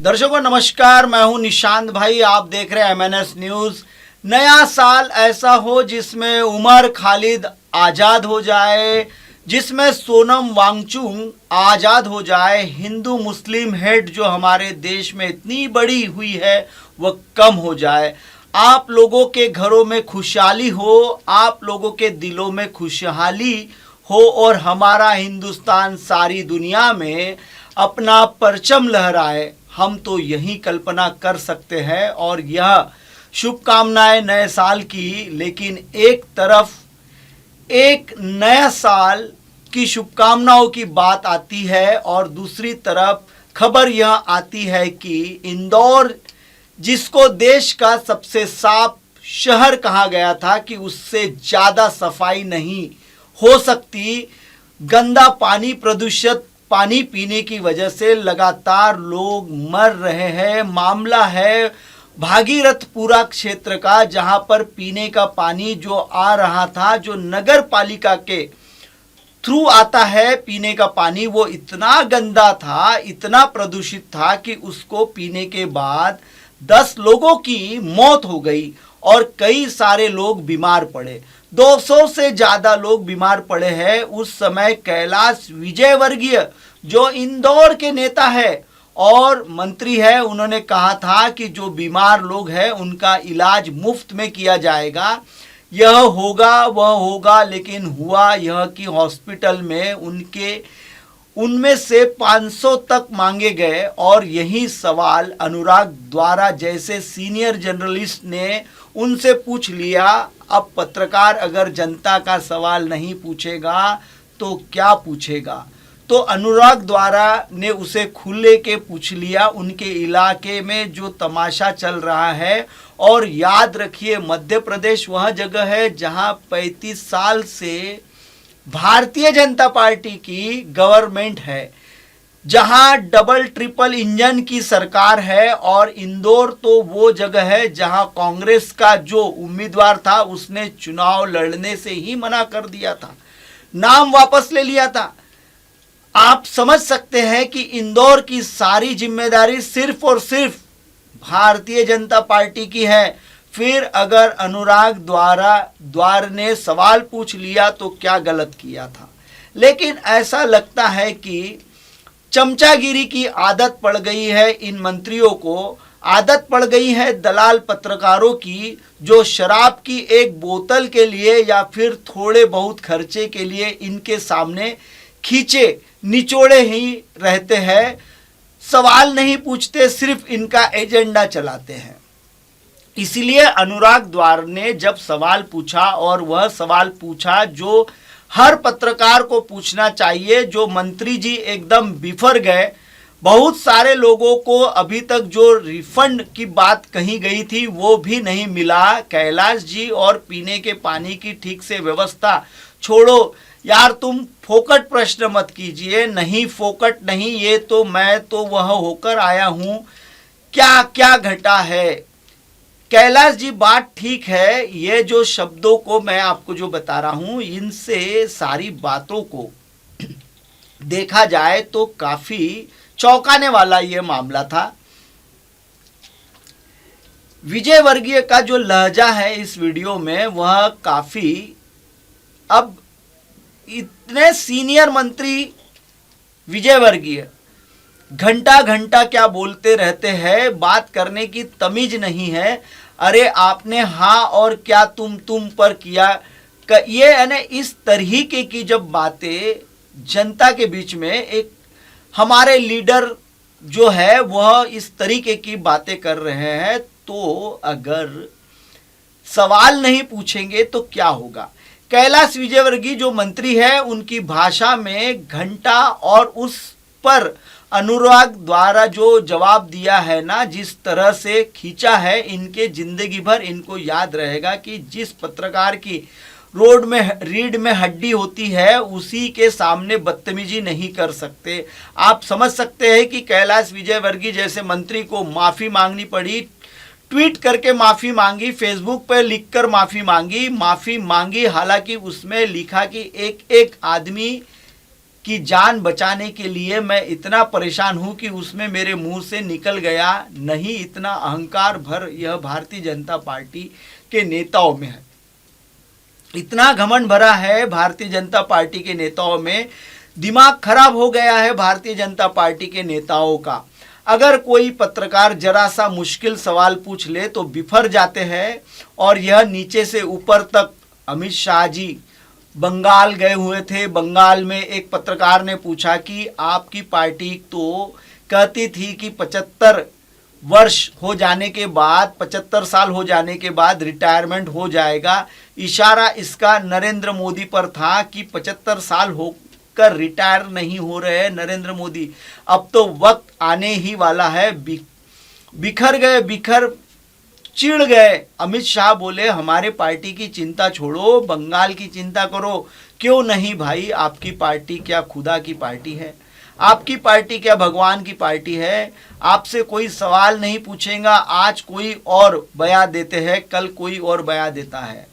दर्शकों नमस्कार, मैं हूं निशांत भाई। आप देख रहे हैं MNS न्यूज। नया साल ऐसा हो जिसमें उमर खालिद आजाद हो जाए, जिसमें सोनम वांगचुक आजाद हो जाए, हिंदू मुस्लिम हेट जो हमारे देश में इतनी बड़ी हुई है वह कम हो जाए, आप लोगों के घरों में खुशहाली हो, आप लोगों के दिलों में खुशहाली हो और हमारा हिंदुस्तान सारी दुनिया में अपना परचम लहराए। हम तो यही कल्पना कर सकते हैं और यह शुभकामनाएं नए साल की। लेकिन एक तरफ एक नया साल की शुभकामनाओं की बात आती है और दूसरी तरफ खबर यह आती है कि इंदौर, जिसको देश का सबसे साफ शहर कहा गया था कि उससे ज़्यादा सफाई नहीं हो सकती, गंदा पानी, प्रदूषित पानी पीने की वजह से लगातार लोग मर रहे हैं। मामला है भागीरथपुरा क्षेत्र का, जहां पर पीने का पानी जो आ रहा था, जो नगर पालिका के थ्रू आता है पीने का पानी, वो इतना गंदा था, इतना प्रदूषित था कि उसको पीने के बाद 10 लोगों की मौत हो गई और कई सारे लोग बीमार पड़े। 200 से ज़्यादा लोग बीमार पड़े हैं। उस समय कैलाश विजयवर्गीय जो इंदौर के नेता है और मंत्री है, उन्होंने कहा था कि जो बीमार लोग हैं उनका इलाज मुफ्त में किया जाएगा, यह होगा वह होगा। लेकिन हुआ यह कि हॉस्पिटल में उनमें से 500 तक मांगे गए और यही सवाल अनुराग द्वारा जैसे सीनियर जर्नलिस्ट ने उनसे पूछ लिया। अब पत्रकार अगर जनता का सवाल नहीं पूछेगा तो क्या पूछेगा? तो अनुराग द्वारा ने उसे खुले के पूछ लिया उनके इलाके में जो तमाशा चल रहा है। और याद रखिए, मध्य प्रदेश वह जगह है जहां 35 साल से भारतीय जनता पार्टी की गवर्नमेंट है, जहां डबल ट्रिपल इंजन की सरकार है। और इंदौर तो वो जगह है जहां कांग्रेस का जो उम्मीदवार था उसने चुनाव लड़ने से ही मना कर दिया था, नाम वापस ले लिया था। आप समझ सकते हैं कि इंदौर की सारी जिम्मेदारी सिर्फ और सिर्फ भारतीय जनता पार्टी की है। फिर अगर अनुराग द्वार ने सवाल पूछ लिया तो क्या गलत किया था? लेकिन ऐसा लगता है कि चमचागिरी की आदत पड़ गई है इन मंत्रियों को, आदत पड़ गई है दलाल पत्रकारों की, जो शराब की एक बोतल के लिए या फिर थोड़े बहुत खर्चे के लिए इनके सामने खींचे निचोड़े ही रहते हैं, सवाल नहीं पूछते, सिर्फ इनका एजेंडा चलाते हैं। इसलिए अनुराग द्वार ने जब सवाल पूछा, और वह सवाल पूछा जो हर पत्रकार को पूछना चाहिए, जो मंत्री जी एकदम बिफर गए। बहुत सारे लोगों को अभी तक जो रिफंड की बात कही गई थी वो भी नहीं मिला। कैलाश जी, और पीने के पानी की ठीक से व्यवस्था छोड़ो यार, तुम फोकट प्रश्न मत कीजिए। नहीं, फोकट नहीं, ये तो मैं तो वह होकर आया हूं, क्या क्या घटा है। कैलाश जी, बात ठीक है, ये जो शब्दों को मैं आपको जो बता रहा हूं, इनसे सारी बातों को देखा जाए तो काफी चौंकाने वाला ये मामला था। विजयवर्गीय का जो लहजा है इस वीडियो में वह काफी, अब इतने सीनियर मंत्री विजयवर्गीय घंटा घंटा क्या बोलते रहते हैं, बात करने की तमीज नहीं है। अरे आपने हाँ और क्या तुम पर किया, ये है ना, इस तरीके की जब बातें जनता के बीच में एक हमारे लीडर जो है वह इस तरीके की बातें कर रहे हैं, तो अगर सवाल नहीं पूछेंगे तो क्या होगा? कैलाश विजयवर्गीय जो मंत्री है उनकी भाषा में घंटा, और उस पर अनुराग द्वारा जो जवाब दिया है ना, जिस तरह से खींचा है, इनके जिंदगी भर इनको याद रहेगा कि जिस पत्रकार की रीढ़ में हड्डी होती है उसी के सामने बदतमीजी नहीं कर सकते। आप समझ सकते हैं कि कैलाश विजयवर्गीय जैसे मंत्री को माफ़ी मांगनी पड़ी, ट्वीट करके माफ़ी मांगी, फेसबुक पर लिखकर माफ़ी मांगी। हालांकि उसमें लिखा कि एक एक आदमी कि जान बचाने के लिए मैं इतना परेशान हूं कि उसमें मेरे मुंह से निकल गया नहीं। इतना अहंकार भर यह भारतीय जनता पार्टी के नेताओं में है, इतना घमंड भरा है भारतीय जनता पार्टी के नेताओं में। दिमाग खराब हो गया है भारतीय जनता पार्टी के नेताओं का। अगर कोई पत्रकार जरा सा मुश्किल सवाल पूछ ले तो बिफर जाते हैं, और यह नीचे से ऊपर तक। अमित शाह जी बंगाल गए हुए थे। बंगाल में एक पत्रकार ने पूछा कि आपकी पार्टी तो कहती थी कि 75 वर्ष हो जाने के बाद, 75 साल हो जाने के बाद रिटायरमेंट हो जाएगा। इशारा इसका नरेंद्र मोदी पर था कि 75 साल होकर रिटायर नहीं हो रहे नरेंद्र मोदी, अब तो वक्त आने ही वाला है। बिखर गए, बिखर चिढ़ गए। अमित शाह बोले हमारे पार्टी की चिंता छोड़ो, बंगाल की चिंता करो। क्यों नहीं भाई, आपकी पार्टी क्या खुदा की पार्टी है? आपकी पार्टी क्या भगवान की पार्टी है? आपसे कोई सवाल नहीं पूछेगा। आज कोई और बयान देते हैं, कल कोई और बयान देता है।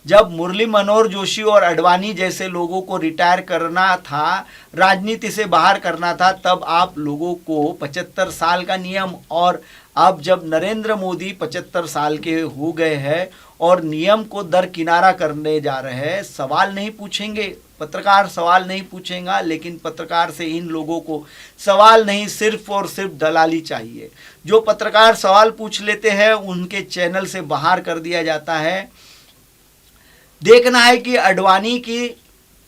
जब मुरली मनोहर जोशी और अडवाणी जैसे लोगों को रिटायर करना था, राजनीति से बाहर करना था, तब आप लोगों को 75 साल का नियम, और अब जब नरेंद्र मोदी 75 साल के हो गए हैं और नियम को दरकिनारा करने जा रहे हैं, सवाल नहीं पूछेंगे पत्रकार, सवाल नहीं पूछेगा। लेकिन पत्रकार से इन लोगों को सवाल नहीं, सिर्फ और सिर्फ दलाली चाहिए। जो पत्रकार सवाल पूछ लेते हैं उनके चैनल से बाहर कर दिया जाता है। देखना है कि अडवाणी की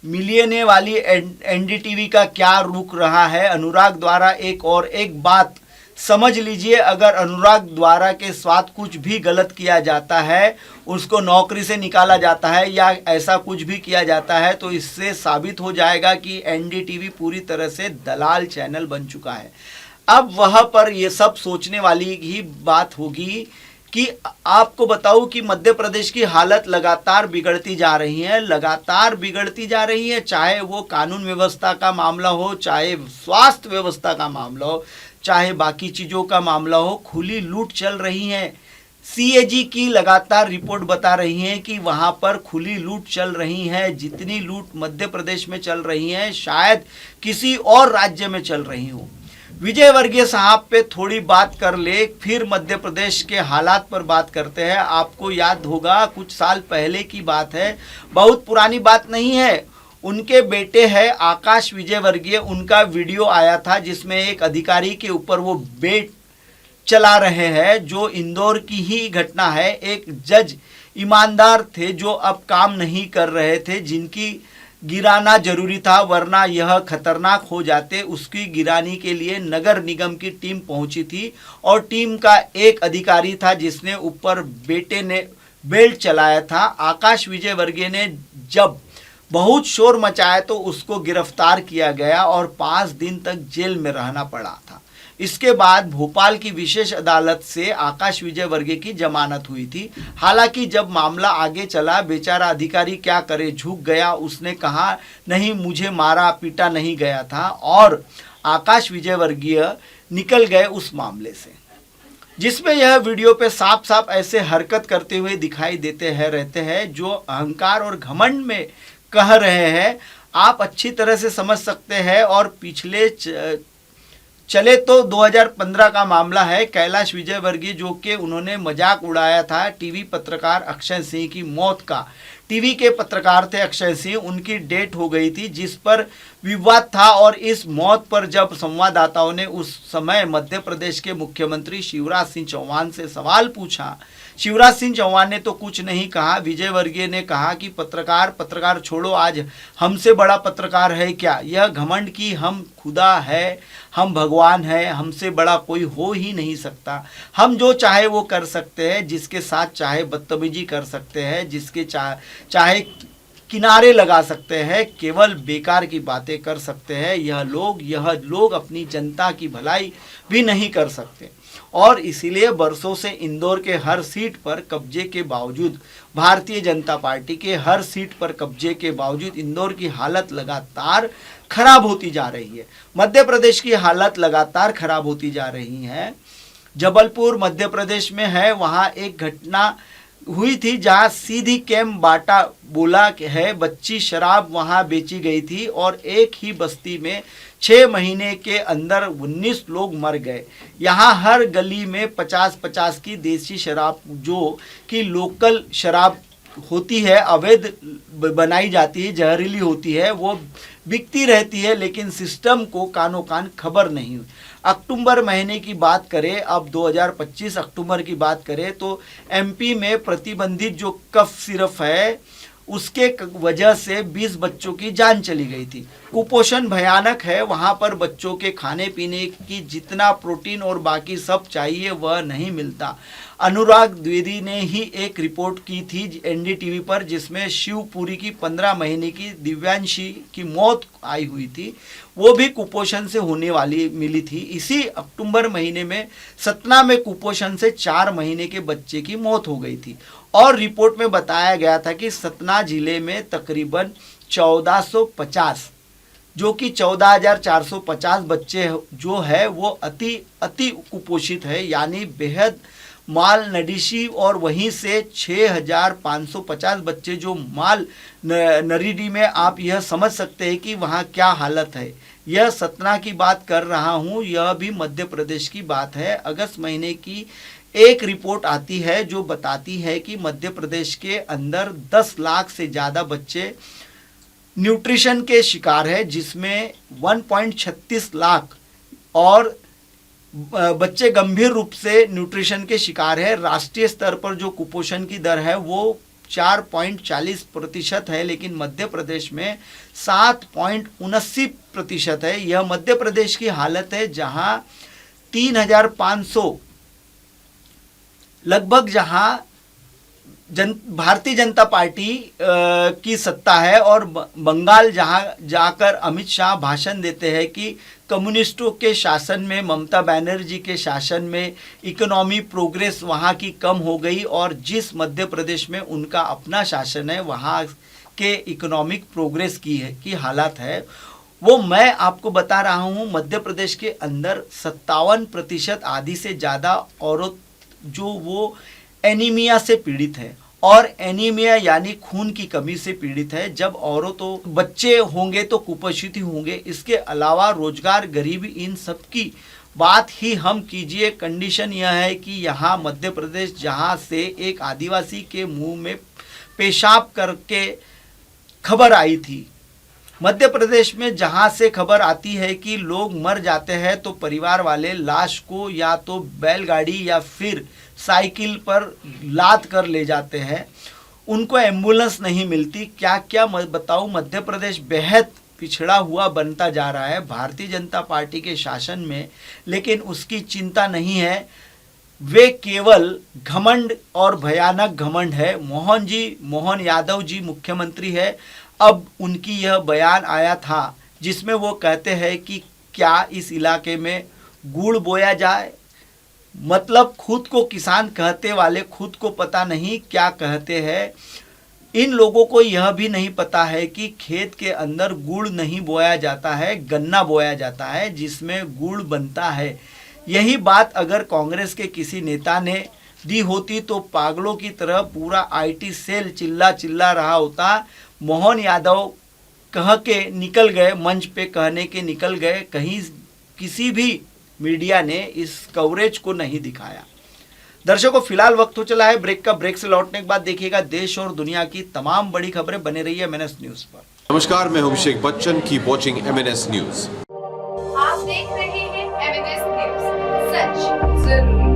मिलियने वाली एनडीटीवी का क्या रुख रहा है। अनुराग द्वारा एक बात समझ लीजिए, अगर अनुराग द्वारा के साथ कुछ भी गलत किया जाता है, उसको नौकरी से निकाला जाता है या ऐसा कुछ भी किया जाता है, तो इससे साबित हो जाएगा कि एनडीटीवी पूरी तरह से दलाल चैनल बन चुका है। अब वहाँ पर ये सब सोचने वाली ही बात होगी कि आपको बताऊं कि मध्य प्रदेश की हालत लगातार बिगड़ती जा रही है, लगातार बिगड़ती जा रही है। चाहे वो कानून व्यवस्था का मामला हो, चाहे स्वास्थ्य व्यवस्था का मामला हो, चाहे बाकी चीज़ों का मामला हो, खुली लूट चल रही है। सीएजी की लगातार रिपोर्ट बता रही है कि वहाँ पर खुली लूट चल रही है। जितनी लूट मध्य प्रदेश में चल रही है शायद किसी और राज्य में चल रही हो। विजय वर्गीय साहब पे थोड़ी बात कर ले, फिर मध्य प्रदेश के हालात पर बात करते हैं। आपको याद होगा कुछ साल पहले की बात है, बहुत पुरानी बात नहीं है। उनके बेटे हैं आकाश विजय वर्गीय, उनका वीडियो आया था जिसमें एक अधिकारी के ऊपर वो बेट चला रहे हैं, जो इंदौर की ही घटना है। एक जज ईमानदार थे जो अब काम नहीं कर रहे थे, जिनकी गिराना जरूरी था वरना यह खतरनाक हो जाते। उसकी गिरानी के लिए नगर निगम की टीम पहुंची थी और टीम का एक अधिकारी था जिसने ऊपर बेटे ने बेल्ट चलाया था। आकाश विजय वर्गीय ने जब बहुत शोर मचाया तो उसको गिरफ्तार किया गया और 5 दिन तक जेल में रहना पड़ा था। इसके बाद भोपाल की विशेष अदालत से आकाश विजय वर्गीय की जमानत हुई थी। हालांकि जब मामला आगे चला, बेचारा अधिकारी क्या करे, झुक गया। उसने कहा नहीं, मुझे मारा पीटा नहीं गया था, और आकाश विजय वर्गीय निकल गए उस मामले से, जिसमें यह वीडियो पे साफ साफ ऐसे हरकत करते हुए दिखाई देते हैं रहते हैं जो अहंकार और घमंड में कह रहे हैं। आप अच्छी तरह से समझ सकते हैं। और पिछले चले तो 2015 का मामला है, कैलाश विजय वर्गीय जो कि उन्होंने मजाक उड़ाया था टीवी पत्रकार अक्षय सिंह की मौत का। टीवी के पत्रकार थे अक्षय सिंह, उनकी डेथ हो गई थी जिस पर विवाद था। और इस मौत पर जब संवाददाताओं ने उस समय मध्य प्रदेश के मुख्यमंत्री शिवराज सिंह चौहान से सवाल पूछा, शिवराज सिंह चौहान ने तो कुछ नहीं कहा। विजय वर्गीय ने कहा कि पत्रकार छोड़ो, आज हमसे बड़ा पत्रकार है क्या? यह घमंड की हम खुदा है, हम भगवान है, हमसे बड़ा कोई हो ही नहीं सकता। हम जो चाहे वो कर सकते हैं, जिसके साथ चाहे बदतमीजी कर सकते हैं, जिसके चाहे किनारे लगा सकते हैं, केवल बेकार की बातें कर सकते हैं। यह लोग अपनी जनता की भलाई भी नहीं कर सकते। और इसीलिए बरसों से इंदौर के हर सीट पर कब्जे के बावजूद, भारतीय जनता पार्टी के हर सीट पर कब्जे के बावजूद इंदौर की हालत लगातार खराब होती जा रही है। मध्य प्रदेश की हालत लगातार खराब होती जा रही है। जबलपुर मध्य प्रदेश में है, वहाँ एक घटना हुई थी, जहां सीधी कैंप बाटा बोला है बच्ची शराब वहां बेची गई थी और एक ही बस्ती में 6 महीने के अंदर 19 लोग मर गए। यहाँ हर गली में 50-50 की देसी शराब जो कि लोकल शराब होती है, अवैध बनाई जाती है, जहरीली होती है, वो बिकती रहती है, लेकिन सिस्टम को कानो कान खबर नहीं हुई। अक्टूबर महीने की बात करें, अब 2025 अक्टूबर की बात करें तो एमपी में प्रतिबंधित जो कफ सिरप है उसके वजह से 20 बच्चों की जान चली गई थी। कुपोषण भयानक है, वहाँ पर बच्चों के खाने पीने की जितना प्रोटीन और बाकी सब चाहिए वह नहीं मिलता। अनुराग द्विवेदी ने ही एक रिपोर्ट की थी एनडीटीवी पर, जिसमें शिवपुरी की 15 महीने की दिव्यांशी की मौत आई हुई थी, वो भी कुपोषण से होने वाली मिली थी। इसी अक्टूबर महीने में सतना में कुपोषण से 4 महीने के बच्चे की मौत हो गई थी और रिपोर्ट में बताया गया था कि सतना जिले में तकरीबन 1450 जो कि 14,450 बच्चे जो है वो अति कुपोषित है, यानी बेहद माल नडीशी, और वहीं से 6,550 बच्चे जो माल नरीडी में, आप यह समझ सकते हैं कि वहाँ क्या हालत है। यह सतना की बात कर रहा हूँ, यह भी मध्य प्रदेश की बात है। अगस्त महीने की एक रिपोर्ट आती है जो बताती है कि मध्य प्रदेश के अंदर 10 लाख से ज़्यादा बच्चे न्यूट्रिशन के शिकार है, जिसमें 1.36 लाख और बच्चे गंभीर रूप से न्यूट्रिशन के शिकार है। राष्ट्रीय स्तर पर जो कुपोषण की दर है वो 4.40% है, लेकिन मध्य प्रदेश में 7.79% है। यह मध्य प्रदेश की हालत है जहां 3,500 लगभग जहां भारतीय जनता पार्टी की सत्ता है, और बंगाल जहां जाकर अमित शाह भाषण देते हैं कि कम्युनिस्टों के शासन में, ममता बनर्जी के शासन में इकोनॉमी प्रोग्रेस वहां की कम हो गई, और जिस मध्य प्रदेश में उनका अपना शासन है वहां के इकोनॉमिक प्रोग्रेस की हालत है वो मैं आपको बता रहा हूं। मध्य प्रदेश के अंदर 57% आधी से ज़्यादा औरत जो वो एनीमिया से पीड़ित है, और एनीमिया यानी खून की कमी से पीड़ित है। जब औरतों बच्चे होंगे तो कुपोषित ही होंगे। इसके अलावा रोजगार, गरीबी, इन सब की बात ही हम कीजिए। कंडीशन यह है कि यहाँ मध्य प्रदेश, जहाँ से एक आदिवासी के मुंह में पेशाब करके खबर आई थी, मध्य प्रदेश में जहाँ से खबर आती है कि लोग मर जाते हैं तो परिवार वाले लाश को या तो बैलगाड़ी या फिर साइकिल पर लाद कर ले जाते हैं, उनको एम्बुलेंस नहीं मिलती। क्या क्या बताऊं, मध्य प्रदेश बेहद पिछड़ा हुआ बनता जा रहा है भारतीय जनता पार्टी के शासन में, लेकिन उसकी चिंता नहीं है। वे केवल घमंड और भयानक घमंड है। मोहन यादव जी मुख्यमंत्री है। अब उनकी यह बयान आया था जिसमें वो कहते हैं कि क्या इस इलाके में गुड़ बोया जाए, मतलब खुद को किसान कहते वाले खुद को पता नहीं क्या कहते हैं। इन लोगों को यह भी नहीं पता है कि खेत के अंदर गुड़ नहीं बोया जाता है, गन्ना बोया जाता है जिसमें गुड़ बनता है। यही बात अगर कांग्रेस के किसी नेता ने दी होती तो पागलों की तरह पूरा आईटी सेल चिल्ला रहा होता। मोहन यादव कह के निकल गए, मंच पे कहने के निकल गए, कहीं किसी भी मीडिया ने इस कवरेज को नहीं दिखाया। दर्शकों, फिलहाल वक्त हो चला है ब्रेक का। ब्रेक से लौटने के बाद देखिएगा देश और दुनिया की तमाम बड़ी खबरें। बने रही है एमएनएस न्यूज पर। नमस्कार, मैं हूं Abhishek Bachchan. Keep watching MNS news. आप देख रहे हैं एमएनएस न्यूज, सच जरूरी।